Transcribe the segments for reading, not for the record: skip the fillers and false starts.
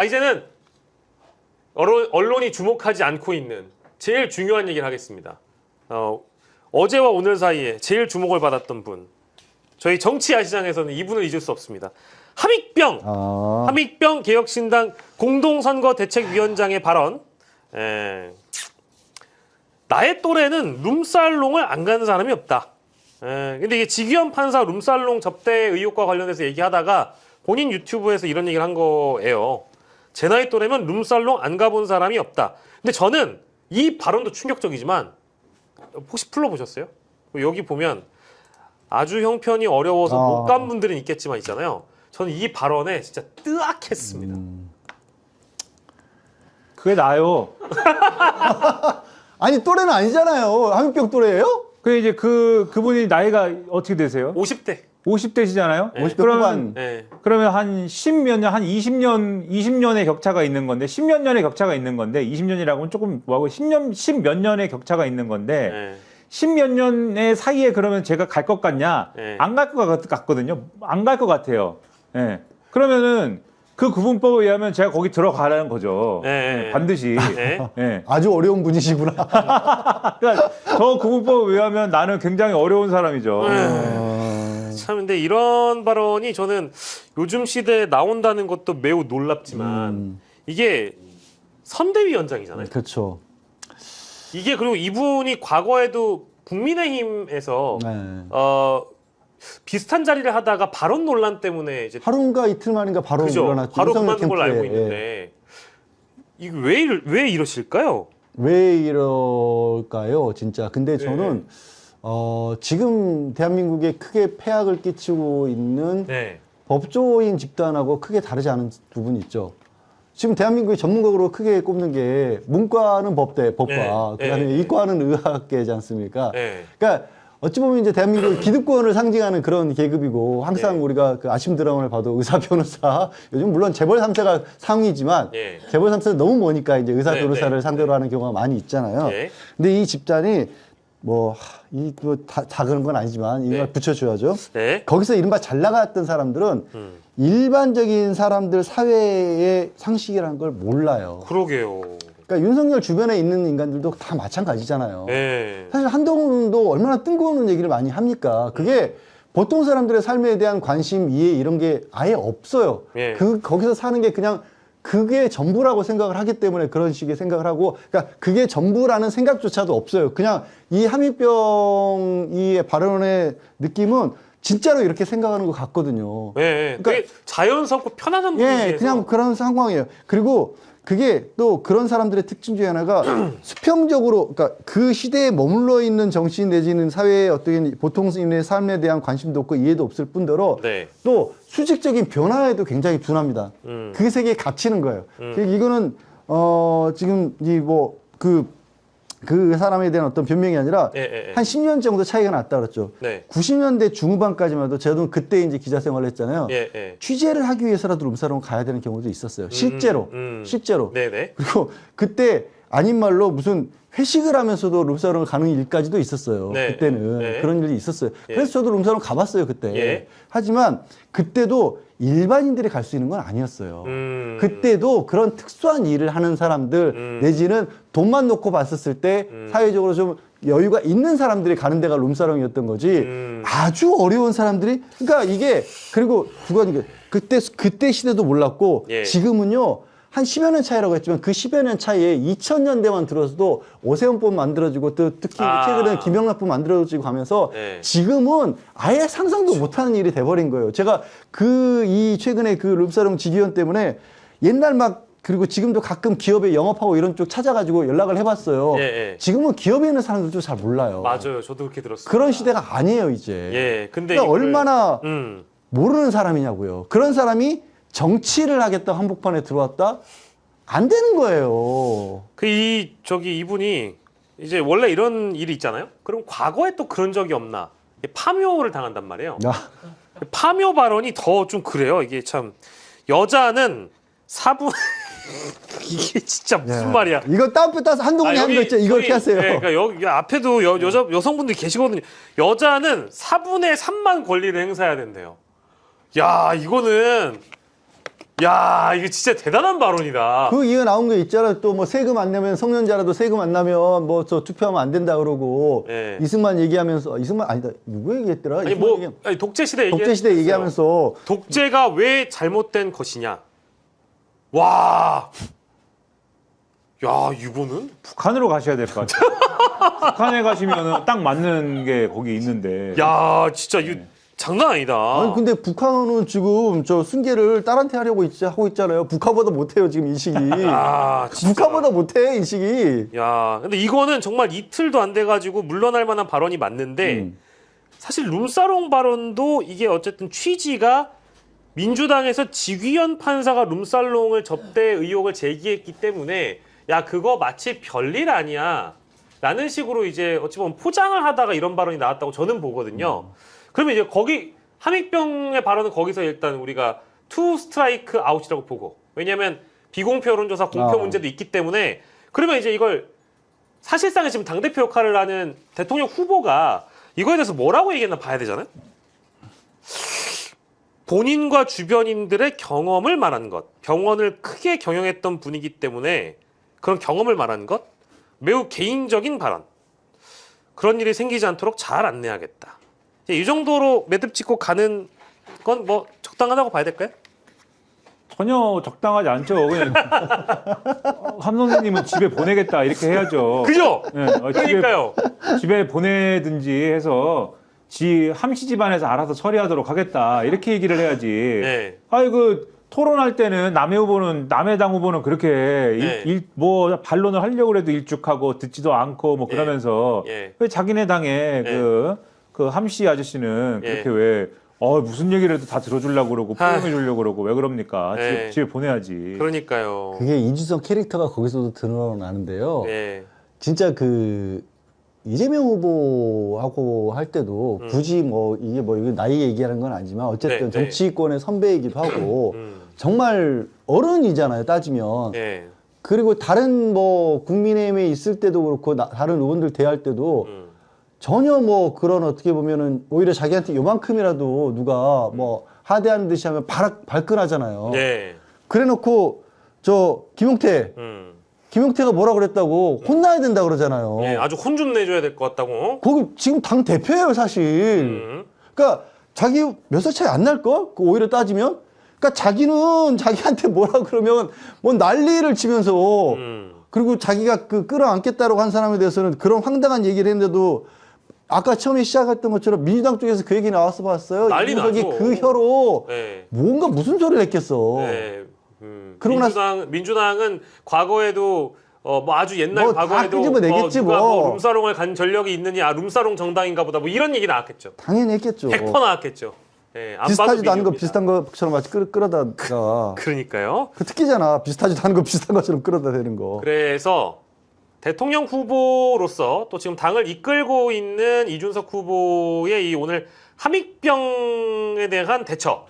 이제는 언론이 주목하지 않고 있는 제일 중요한 얘기를 하겠습니다. 어제와 오늘 사이에 제일 주목을 받았던 분. 저희 정치 야시장에서는 이분을 잊을 수 없습니다. 함익병 개혁신당 공동선거대책위원장의 발언. 나의 또래는 룸살롱을 안 가는 사람이 없다. 근데 이게 지기현 판사 룸살롱 접대 의혹과 관련해서 얘기하다가 본인 유튜브에서 이런 얘기를 한 거예요. 제 나이 또래면 룸살롱 안 가본 사람이 없다. 근데 저는 이 발언도 충격적이지만 혹시 풀러보셨어요? 여기 보면 아주 형편이 어려워서 못 간 분들은 있겠지만 있잖아요. 저는 이 발언에 진짜 뜨악했습니다. 그게 나요. 아니 또래는 아니잖아요. 함익병 또래예요? 그 이제 그분이 나이가 어떻게 되세요? 50대. 50대시잖아요. 네. 50대 후반. 네. 그러면 한 10몇 년, 한 20년의 격차가 있는 건데, 10몇 년의 격차가 있는 건데, 20년이라고는 조금 뭐하고 10몇 년의 격차가 있는 건데, 네. 10몇 년의 사이에 그러면 제가 갈 것 같냐? 네. 안 갈 것 같거든요. 안 갈 것 같아요. 예. 그러면은 그 구분법에 의하면 제가 거기 들어가라는 거죠. 네. 예, 반드시. 네. 예. 아주 어려운 분이시구나. 그러니까 저 구분법에 의하면 나는 굉장히 어려운 사람이죠. 참 근데 이런 발언이 저는 요즘 시대에 나온다는 것도 매우 놀랍지만 이게 선대위원장이잖아요. 그렇죠. 이게 그리고 이분이 과거에도 국민의힘에서 네. 비슷한 자리를 하다가 발언 논란 때문에 이제 하루인가 이틀 만인가 바로 그죠? 일어났죠. 바로 윤석열 그만둔 걸로 알고 캠프에. 있는데 이게 왜 이러실까요? 왜 이럴까요, 진짜? 근데 저는 지금 대한민국에 크게 폐악을 끼치고 있는 네. 법조인 집단하고 크게 다르지 않은 부분이 있죠. 지금 대한민국의 전문가로 크게 꼽는 게 문과는 법대, 법과, 네. 그다음에 네. 이과는 의학계지 않습니까? 네. 그러니까 어찌 보면 이제 대한민국 기득권을 상징하는 그런 계급이고 항상 네. 우리가 그 아침 드라마를 봐도 의사, 변호사 요즘 물론 재벌 3세가 상위지만 네. 재벌 3세는 너무 머니까 이제 의사, 네, 변호사를 네. 상대로 하는 경우가 많이 있잖아요. 네. 근데 이 집단이 다 그런 건 아니지만 이걸 네. 붙여줘야죠. 네. 거기서 이른바 잘 나갔던 사람들은 일반적인 사람들 사회의 상식이라는 걸 몰라요. 그러게요. 그러니까 윤석열 주변에 있는 인간들도 다 마찬가지잖아요. 네. 사실 한동훈도 얼마나 뜬금없는 얘기를 많이 합니까? 그게 보통 사람들의 삶에 대한 관심, 이해 이런 게 아예 없어요. 예. 거기서 사는 게 그냥 그게 전부라고 생각을 하기 때문에 그런 식의 생각을 하고, 그러니까 그게 전부라는 생각조차도 없어요. 그냥 이 함익병의 발언의 느낌은 진짜로 이렇게 생각하는 것 같거든요. 네. 그러니까 되게 자연스럽고 편안한 분위기에서 예, 그냥 그런 상황이에요. 그리고 그게 또 그런 사람들의 특징 중에 하나가 수평적으로, 그러니까 그 시대에 머물러 있는 정치인 내지는 사회의 어떤 보통인의 삶에 대한 관심도 없고 이해도 없을 뿐더러 네. 또 수직적인 변화에도 굉장히 둔합니다. 그 세계에 갇히는 거예요. 이거는 지금 그 사람에 대한 어떤 변명이 아니라 예. 한 10년 정도 차이가 났다 그랬죠. 네. 90년대 중후반까지만 해도 저도 그때 이제 기자 생활을 했잖아요. 예. 취재를 하기 위해서라도 룸사롱 가야 되는 경우도 있었어요. 실제로. 실제로. 네네. 그리고 그때 아닌 말로 무슨 회식을 하면서도 룸사롱을 가는 일까지도 있었어요. 네. 그때는. 네. 그런 일이 있었어요. 예. 그래서 저도 룸사롱 가봤어요, 그때. 예. 하지만 그때도 일반인들이 갈 수 있는 건 아니었어요. 그때도 그런 특수한 일을 하는 사람들 내지는 돈만 놓고 봤었을 때 사회적으로 좀 여유가 있는 사람들이 가는 데가 룸사롱이었던 거지 아주 어려운 사람들이, 그러니까 이게, 그리고 그건 그때 시대도 몰랐고 예. 지금은요 한 10여 년 차이라고 했지만 그 10여 년 차이에 2000년대만 들어서도 오세훈법 만들어지고 또 특히 최근에 김영란법 만들어지고 하면서 네. 지금은 아예 상상도 못하는 일이 돼버린 거예요. 제가 최근에 그 룸사롱 지기현 때문에 옛날 그리고 지금도 가끔 기업에 영업하고 이런 쪽 찾아가지고 연락을 해봤어요. 예. 지금은 기업에 있는 사람들도 잘 몰라요. 맞아요. 저도 그렇게 들었어요. 그런 시대가 아니에요, 이제. 예. 근데 그러니까 얼마나 음. 모르는 사람이냐고요. 그런 사람이 정치를 하겠다 한복판에 들어왔다? 안 되는 거예요. 이분이 이제 원래 이런 일이 있잖아요. 그럼 과거에 또 그런 적이 없나? 파묘를 당한단 말이에요. 파묘 발언이 더 좀 그래요. 이게 참 여자는 사분 이게 진짜 무슨 말이야? 이거 따로 따서 한동훈이 하는 거 있죠. 이거 이렇게 하세요. 그러니까 여기 앞에도 여성분들이 계시거든요. 여자는 4분의 3만 권리를 행사해야 된대요. 야, 이거는 야, 이거 진짜 대단한 발언이다. 그 이유 나온 거 있잖아. 또 뭐 세금 안 내면 성년자라도 세금 안 나면 뭐 저 투표하면 안 된다 그러고 네. 이승만 얘기하면서 이승만 아니다 누구 얘기했더라? 아니 이승만 뭐 아니, 독재 시대 독재 시대 얘기하면서 독재가 왜 잘못된 것이냐. 와. 야, 이거는 북한으로 가셔야 될 것 같아요. 북한에 가시면은 딱 맞는 게 거기 있는데. 야, 진짜 이거 장난 아니다. 아니 근데 북한은 지금 저 순계를 딸한테 하려고 하고 있잖아요. 북한보다 못해요 지금 인식이. 아, 진짜. 북한보다 못해 인식이. 야, 근데 이거는 정말 이틀도 안 돼가지고 물러날 만한 발언이 맞는데 사실 룸사롱 발언도 이게 어쨌든 취지가 민주당에서 지귀현 판사가 룸살롱을 접대 의혹을 제기했기 때문에 야 그거 마치 별일 아니야 라는 식으로 이제 어찌 보면 포장을 하다가 이런 발언이 나왔다고 저는 보거든요. 그러면 이제 거기 함익병의 발언은 거기서 일단 우리가 투 스트라이크 아웃이라고 보고 왜냐하면 비공표 여론조사 공표 문제도 있기 때문에 그러면 이제 이걸 사실상은 지금 당대표 역할을 하는 대통령 후보가 이거에 대해서 뭐라고 얘기했나 봐야 되잖아요. 본인과 주변인들의 경험을 말한 것, 병원을 크게 경영했던 분이기 때문에 그런 경험을 말한 것, 매우 개인적인 발언. 그런 일이 생기지 않도록 잘 안내하겠다. 이 정도로 매듭 짓고 가는 건 뭐 적당하다고 봐야 될까요? 전혀 적당하지 않죠. 그냥 함 선생님은 집에 보내겠다 이렇게 해야죠. 그죠? 네, 그러니까요. 집에 보내든지 해서 함씨 집안에서 알아서 처리하도록 하겠다 이렇게 얘기를 해야지. 네. 아이 그 토론할 때는 남의 당 후보는 그렇게 네. 뭐 반론을 하려고 해도 일축하고 듣지도 않고 뭐 그러면서 예. 왜 자기네 당의 그 함씨 아저씨는 예. 그렇게 왜 무슨 얘기를 해도 다 들어주려고 그러고 포용해 주려고 그러고 왜 그럽니까? 네. 집에 보내야지. 그러니까요. 그게 이준석 캐릭터가 거기서도 드러나는데요. 네. 진짜 그 이재명 후보하고 할 때도 굳이 뭐 이게 나이 얘기하는 건 아니지만 어쨌든 네, 네. 정치권의 선배이기도 하고 정말 어른이잖아요 따지면. 네. 그리고 다른 뭐 국민의힘에 있을 때도 그렇고 다른 의원들 대할 때도 전혀 뭐 그런 어떻게 보면은 오히려 자기한테 요만큼이라도 누가 뭐 하대하는 듯이 하면 발끈하잖아요. 네. 그래놓고 저 김용태가 뭐라 그랬다고 혼나야 된다 그러잖아요. 예, 아주 혼 좀 내줘야 될 것 같다고. 거기 지금 당 대표예요 사실. 그러니까 자기 몇 살 차이 안 날 걸? 오히려 따지면. 그러니까 자기는 자기한테 뭐라 그러면 뭐 난리를 치면서 그리고 자기가 그 끌어안겠다고 한 사람에 대해서는 그런 황당한 얘기를 했는데도 아까 처음에 시작했던 것처럼 민주당 쪽에서 그 얘기 나와서 봤어요. 난리 이준석이 나죠. 그 혀로 네. 뭔가 무슨 소리를 했겠어. 네. 그러고 민주당은 과거에도 뭐 아주 옛날 뭐다 과거에도 끄집어내겠지 누가 뭐. 룸사롱을 간 전력이 있느냐, 룸사롱 정당인가 보다 뭐 이런 얘기 나왔겠죠. 당연히 했겠죠. 100% 나왔겠죠. 예, 안 봐도 비슷하지도 않은 거 비디오입니다. 비슷한 것처럼 마치 끌어다가 그러니까요. 그 특기잖아. 비슷하지도 않은 거 비슷한 것처럼 끌어다 대는 거. 그래서 대통령 후보로서 또 지금 당을 이끌고 있는 이준석 후보의 이 오늘 함익병에 대한 대처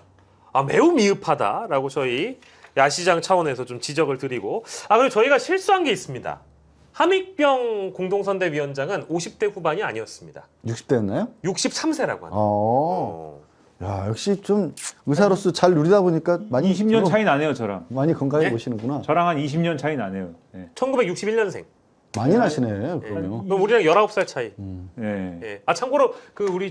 매우 미흡하다라고 저희 야시장 차원에서 좀 지적을 드리고 그리고 저희가 실수한 게 있습니다. 함익병 공동선대위원장은 50대 후반이 아니었습니다. 60대였나요? 63세라고 합니다. 야, 역시 좀 의사로서 잘 누리다 보니까 많이 20년 차이 나네요, 저랑. 많이 건강해 네? 보시는구나. 저랑 한 20년 차이 나네요. 네. 1961년생. 많이 나시네, 그러면. 그럼 우리랑 19살 차이. 네. 예. 참고로 우리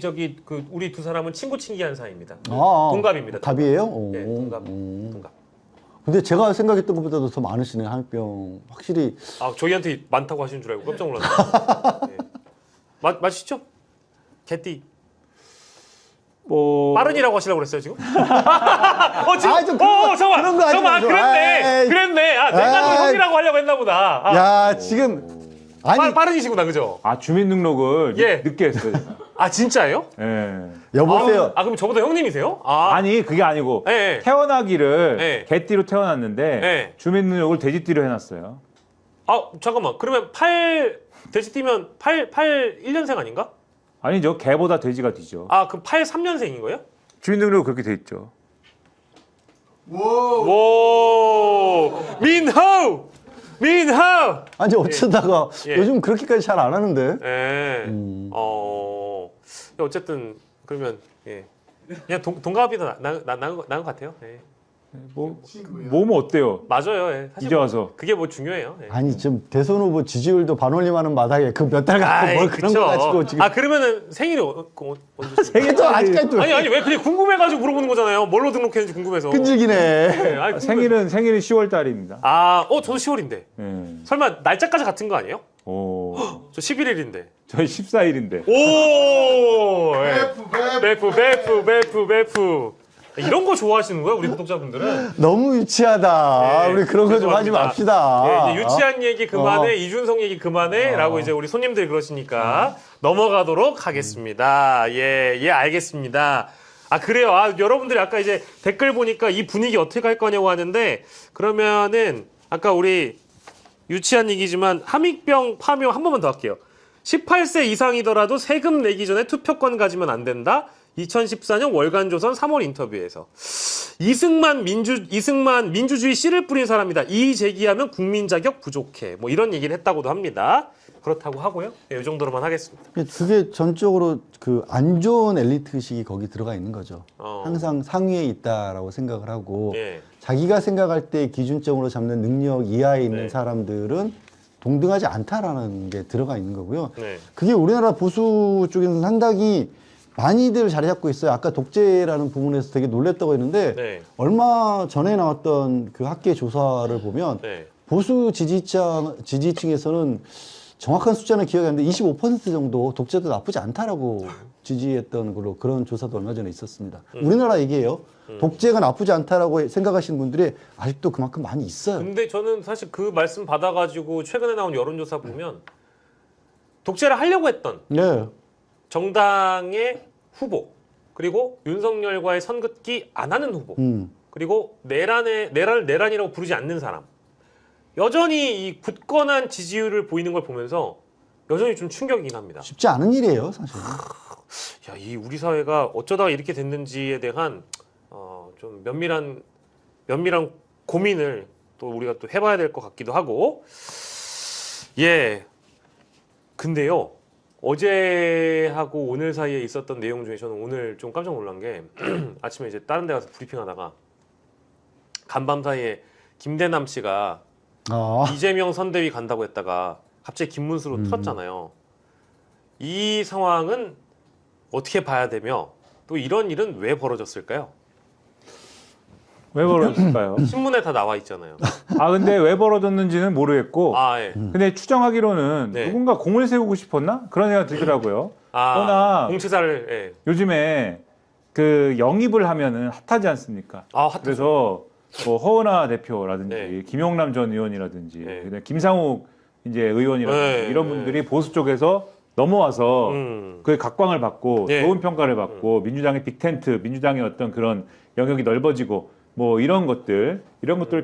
우리 두 사람은 친구친기한 사이입니다. 아, 동갑입니다. 답이에요? 예, 동갑. 오. 동갑. 근데 제가 생각했던 것보다도 더 많으시네, 함병. 확실히. 저희한테 많다고 하시는 줄 알고 깜짝 놀랐어요. 예. 맞으시죠? 개띠. 뭐 빠른이라고 하시려고 그랬어요, 지금? 지금? 좀 그런 거 하지 마세요. 그랬네. 에이. 그랬네. 내가 너 형이라고 하려고 했나 보다. 야, 지금. 아니, 빠른이시구나, 그죠? 주민등록을 예. 늦게 했어요. 진짜예요? 예. 여보세요. 그럼 저보다 형님이세요? 아니 그게 아니고 예. 태어나기를 예. 개띠로 태어났는데 예. 주민등록을 돼지띠로 해놨어요. 잠깐만. 그러면 돼지 뛰면 1년생 아닌가? 아니죠. 개보다 돼지가 뒤죠. 그럼 83년생인 거예요? 주민등록 그렇게 돼 있죠. 오! 민호! 아니, 어쩌다가 예. 요즘 그렇게까지 잘 안 하는데. 예. 어쨌든 그러면 예. 그냥 동갑이 더 나은 것 같아요. 예. 뭐면 어때요? 맞아요. 예. 사실 이제 와서. 그게 뭐 중요해요. 예. 아니 지금 대선 후보 지지율도 반올림하는 마당에 그 몇 달 갖고 뭘 그런 그쵸. 거 가지고 지금 아 그러면은 생일이 언제? 생일도 아직까지도 아니 왜 그냥 궁금해가지고 물어보는 거잖아요. 뭘로 등록했는지 궁금해서. 끈질기네. 네, 아니, 생일이 10월 달입니다. 저도 10월인데. 예. 설마 날짜까지 같은 거 아니에요? 오. 저 11일인데. 저희 14일인데. 오! 베프. 이런 거 좋아하시는 거야, 우리 구독자분들은? 너무 유치하다. 예, 우리 그런 거 좀 하지 죄송합니다. 맙시다. 예, 이제 유치한 얘기 그만해, 이준석 얘기 그만해, 라고 이제 우리 손님들이 그러시니까 넘어가도록 하겠습니다. 예, 알겠습니다. 아, 그래요. 여러분들이 아까 이제 댓글 보니까 이 분위기 어떻게 갈 거냐고 하는데, 그러면은, 아까 우리 유치한 얘기지만, 함익병 파묘 한 번만 더 할게요. 18세 이상이더라도 세금 내기 전에 투표권 가지면 안 된다? 2014년 월간조선 3월 인터뷰에서 이승만 민주주의 씨를 뿌린 사람이다. 이의 제기하면 국민 자격 부족해. 뭐 이런 얘기를 했다고도 합니다. 그렇다고 하고요. 이 정도로만 하겠습니다. 그게 전적으로 그 안 좋은 엘리트 의식이 거기 들어가 있는 거죠. 어. 항상 상위에 있다라고 생각을 하고 예. 자기가 생각할 때 기준점으로 잡는 능력 이하에 있는 네. 사람들은 동등하지 않다라는 게 들어가 있는 거고요. 네. 그게 우리나라 보수 쪽에서는 상당히 많이들 자리 잡고 있어요. 아까 독재라는 부분에서 되게 놀랬다고 했는데 네. 얼마 전에 나왔던 그 학계 조사를 보면 네. 보수 지지층에서는 정확한 숫자는 기억이 안 나는데 25% 정도 독재도 나쁘지 않다라고 지지했던 걸로 그런 조사도 얼마 전에 있었습니다. 우리나라 얘기예요. 독재가 나쁘지 않다라고 생각하시는 분들이 아직도 그만큼 많이 있어요. 근데 저는 사실 그 말씀 받아가지고 최근에 나온 여론조사 보면 독재를 하려고 했던 네. 정당의 후보 그리고 윤석열과의 선긋기 안 하는 후보 그리고 내란이라고 부르지 않는 사람 여전히 이 굳건한 지지율을 보이는 걸 보면서 여전히 좀 충격이긴 합니다. 쉽지 않은 일이에요, 사실. 야, 이 우리 사회가 어쩌다가 이렇게 됐는지에 대한 좀 면밀한 고민을 또 우리가 또 해봐야 될 것 같기도 하고 예. 근데요. 어제하고 오늘 사이에 있었던 내용 중에 저는 오늘 좀 깜짝 놀란 게 아침에 이제 다른 데 가서 브리핑하다가 간밤 사이에 김대남 씨가 이재명 선대위 간다고 했다가 갑자기 김문수로 틀었잖아요. 이 상황은 어떻게 봐야 되며 또 이런 일은 왜 벌어졌을까요? 왜 벌어졌을까요? 신문에 다 나와 있잖아요. 근데 왜 벌어졌는지는 모르겠고 예. 근데 추정하기로는 네. 누군가 공을 세우고 싶었나? 그런 생각이 들더라고요. 그러나 공치사를 예. 요즘에 그 영입을 하면은 핫하지 않습니까? 핫하죠. 그래서 뭐 허은하 대표라든지 네. 김용남 전 의원이라든지 네. 그다음에 김상욱 이제 의원이라든지 네. 이런 분들이 보수 쪽에서 넘어와서 그 각광을 받고 네. 좋은 평가를 받고 민주당의 빅텐트, 민주당의 어떤 그런 영역이 넓어지고 뭐 이런 것들을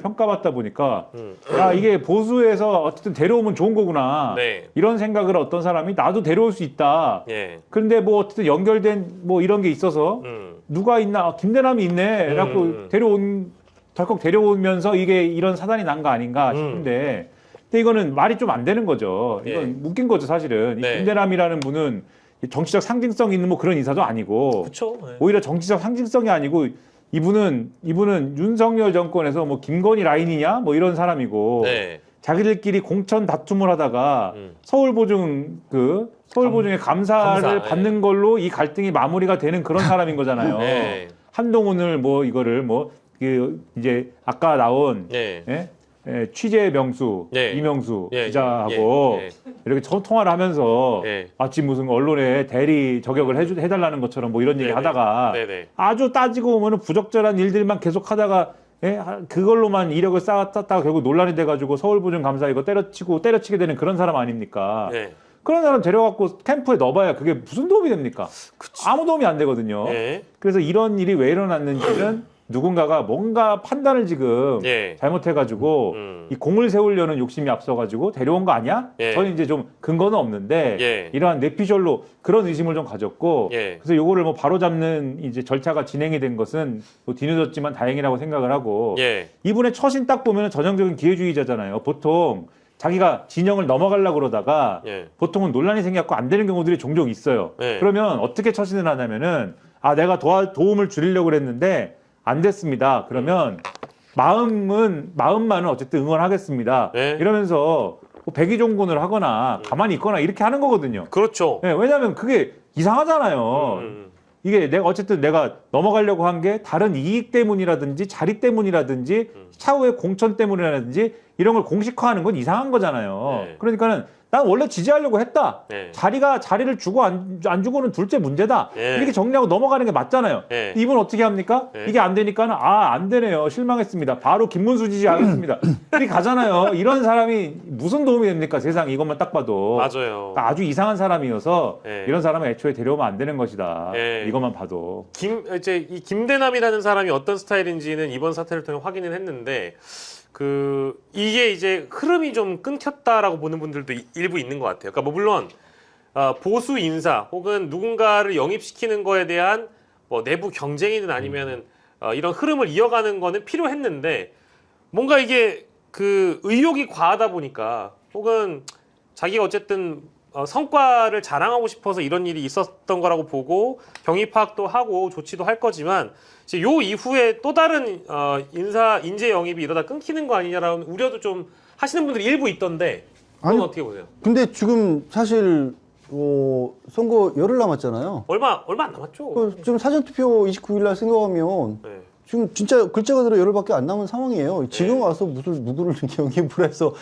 평가받다 보니까 야 이게 보수에서 어쨌든 데려오면 좋은 거구나 네. 이런 생각을 어떤 사람이 나도 데려올 수 있다. 예. 그런데 뭐 어쨌든 연결된 뭐 이런 게 있어서 누가 있나 김대남이 있네 라고 덜컥 데려오면서 이게 이런 사단이 난 거 아닌가 싶은데 근데 이거는 말이 좀 안 되는 거죠. 이건 예. 웃긴 거죠 사실은. 네. 이 김대남이라는 분은 정치적 상징성 있는 뭐 그런 인사도 아니고 그렇죠. 예. 오히려 정치적 상징성이 아니고 이분은 윤석열 정권에서 뭐 김건희 라인이냐 뭐 이런 사람이고 네. 자기들끼리 공천 다툼을 하다가 서울보증의 감사를 감사, 받는 걸로 이 갈등이 마무리가 되는 그런 사람인 거잖아요. 네. 한동훈을 뭐 이거를 이제 아까 나온 네. 취재 명수 네. 이명수 예, 기자하고 예, 이렇게 통화를 하면서 예. 마치 무슨 언론에 대리 저격을 해달라는 것처럼 뭐 이런 얘기 네네. 하다가 네네. 아주 따지고 보면 부적절한 일들만 계속 하다가 그걸로만 이력을 쌓았다가 결국 논란이 돼가지고 서울보증 감사 이거 때려치게 되는 그런 사람 아닙니까? 네. 그런 사람 데려갖고 캠프에 넣어봐야 그게 무슨 도움이 됩니까? 아무 도움이 안 되거든요. 예. 그래서 이런 일이 왜 일어났는지는 누군가가 뭔가 판단을 지금 예. 잘못해가지고 이 공을 세우려는 욕심이 앞서가지고 데려온 거 아니야? 예. 저는 이제 좀 근거는 없는데 예. 이러한 뇌피셜로 그런 의심을 좀 가졌고 예. 그래서 요거를 뭐 바로잡는 이제 절차가 진행이 된 것은 뭐 뒤늦었지만 다행이라고 생각을 하고 예. 이분의 처신 딱 보면 전형적인 기회주의자잖아요. 보통 자기가 진영을 넘어가려고 그러다가 예. 보통은 논란이 생겨갖고 안 되는 경우들이 종종 있어요. 예. 그러면 어떻게 처신을 하냐면은 내가 도움을 줄이려고 그랬는데 안 됐습니다. 그러면 마음만은 어쨌든 응원하겠습니다. 네. 이러면서 뭐 백의종군을 하거나 가만히 있거나 이렇게 하는 거거든요. 그렇죠. 네, 왜냐하면 그게 이상하잖아요. 이게 내가 넘어가려고 한 게 다른 이익 때문이라든지 자리 때문이라든지 차후의 공천 때문이라든지 이런 걸 공식화하는 건 이상한 거잖아요. 네. 그러니까는 난 원래 지지하려고 했다. 네. 자리를 주고 안 주고는 둘째 문제다. 네. 이렇게 정리하고 넘어가는 게 맞잖아요. 네. 이분 어떻게 합니까? 네. 이게 안 되니까는 안 되네요. 실망했습니다. 바로 김문수 지지하겠습니다. 이렇게 가잖아요. 이런 사람이 무슨 도움이 됩니까? 세상 이것만 딱 봐도. 맞아요. 그러니까 아주 이상한 사람이어서 네. 이런 사람을 애초에 데려오면 안 되는 것이다. 네. 이것만 봐도. 이제 이 김대남이라는 사람이 어떤 스타일인지는 이번 사태를 통해 확인을 했는데 이게 이제 흐름이 좀 끊겼다라고 보는 분들도 일부 있는 것 같아요. 그러니까 뭐 물론 보수 인사 혹은 누군가를 영입시키는 거에 대한 뭐 내부 경쟁이든 아니면은 이런 흐름을 이어가는 거는 필요했는데 뭔가 이게 그 의욕이 과하다 보니까 혹은 자기가 어쨌든 성과를 자랑하고 싶어서 이런 일이 있었던 거라고 보고 경위 파악도 하고 조치도 할 거지만 이제 요 이후에 또 다른 인재 영입이 이러다 끊기는 거 아니냐라는 우려도 좀 하시는 분들이 일부 있던데 그건 아니, 어떻게 보세요? 근데 지금 사실 선거 열흘 남았잖아요. 얼마 안 남았죠. 지금 사전투표 29일 날 생각하면 네. 지금 진짜 글자가 들어 열흘밖에 안 남은 상황이에요. 지금 와서 무슨 누구를 영입을 해서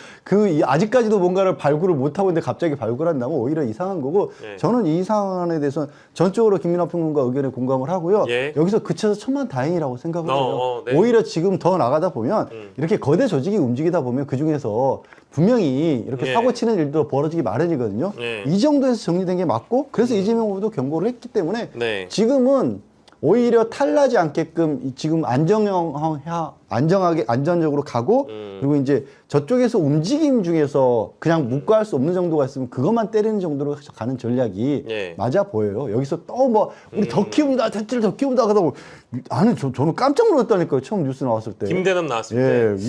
아직까지도 뭔가를 발굴을 못 하고 있는데 갑자기 발굴한다면 오히려 이상한 거고 네. 저는 이 상황에 대해서 전적으로 김민하 평론가 의견에 공감을 하고요. 예. 여기서 그쳐서 천만다행이라고 생각을 해요. 네. 오히려 지금 더 나가다 보면 이렇게 거대 조직이 움직이다 보면 그 중에서 분명히 이렇게 예. 사고 치는 일도 벌어지기 마련이거든요. 예. 이 정도에서 정리된 게 맞고 그래서 이재명 후보도 경고를 했기 때문에 네. 지금은 오히려 탈나지 않게끔 지금 안전적으로 가고 그리고 이제 저쪽에서 움직임 중에서 그냥 묵과할 수 없는 정도가 있으면 그것만 때리는 정도로 가는 전략이 예. 맞아 보여요. 여기서 또 뭐 우리 더 키웁니다, 대체를 더 키웁니다 하다고 저는 깜짝 놀랐다니까요. 처음 뉴스 나왔을 때. 김대남 나왔을 예, 때.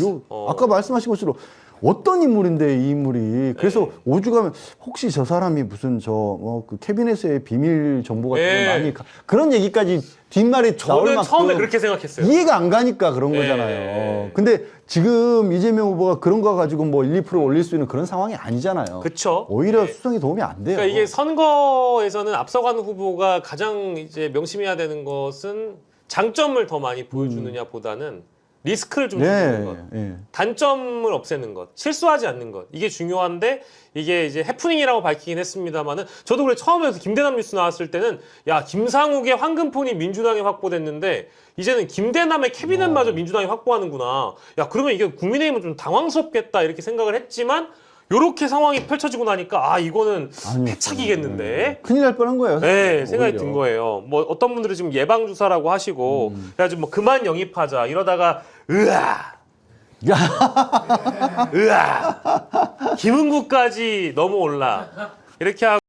아까 말씀하신 것처럼 어떤 인물인데 이 인물이 그래서 오죽하면 혹시 저 사람이 무슨 그 캐비넷의 비밀 정보 같은 예. 거 많이 그런 얘기까지 뒷말이 나올 저는 만큼 처음에 그렇게 생각했어요. 이해가 안 가니까 그런 예. 거잖아요. 근데 지금 이재명 후보가 그런 거 가지고 뭐 1, 2% 올릴 수 있는 그런 상황이 아니잖아요. 그쵸. 오히려 네. 수성이 도움이 안 돼요. 그러니까 이게 선거에서는 앞서가는 후보가 가장 이제 명심해야 되는 것은 장점을 더 많이 보여주느냐보다는 리스크를 좀 줄이는 것, 예. 단점을 없애는 것, 실수하지 않는 것 이게 중요한데 이게 이제 해프닝이라고 밝히긴 했습니다만은 저도 그래 처음에 김대남 뉴스 나왔을 때는 야 김상욱의 황금폰이 민주당에 확보됐는데 이제는 김대남의 캐비넷마저 민주당이 확보하는구나. 야 그러면 이게 국민의힘은 좀 당황스럽겠다 이렇게 생각을 했지만. 요렇게 상황이 펼쳐지고 나니까 이거는 패착이겠는데 큰일 날 뻔한 거예요. 네, 생각이 오히려. 든 거예요. 뭐 어떤 분들은 지금 예방 주사라고 하시고 그래가지고 뭐 그만 영입하자 이러다가 김은국까지 넘어올라 이렇게 하고.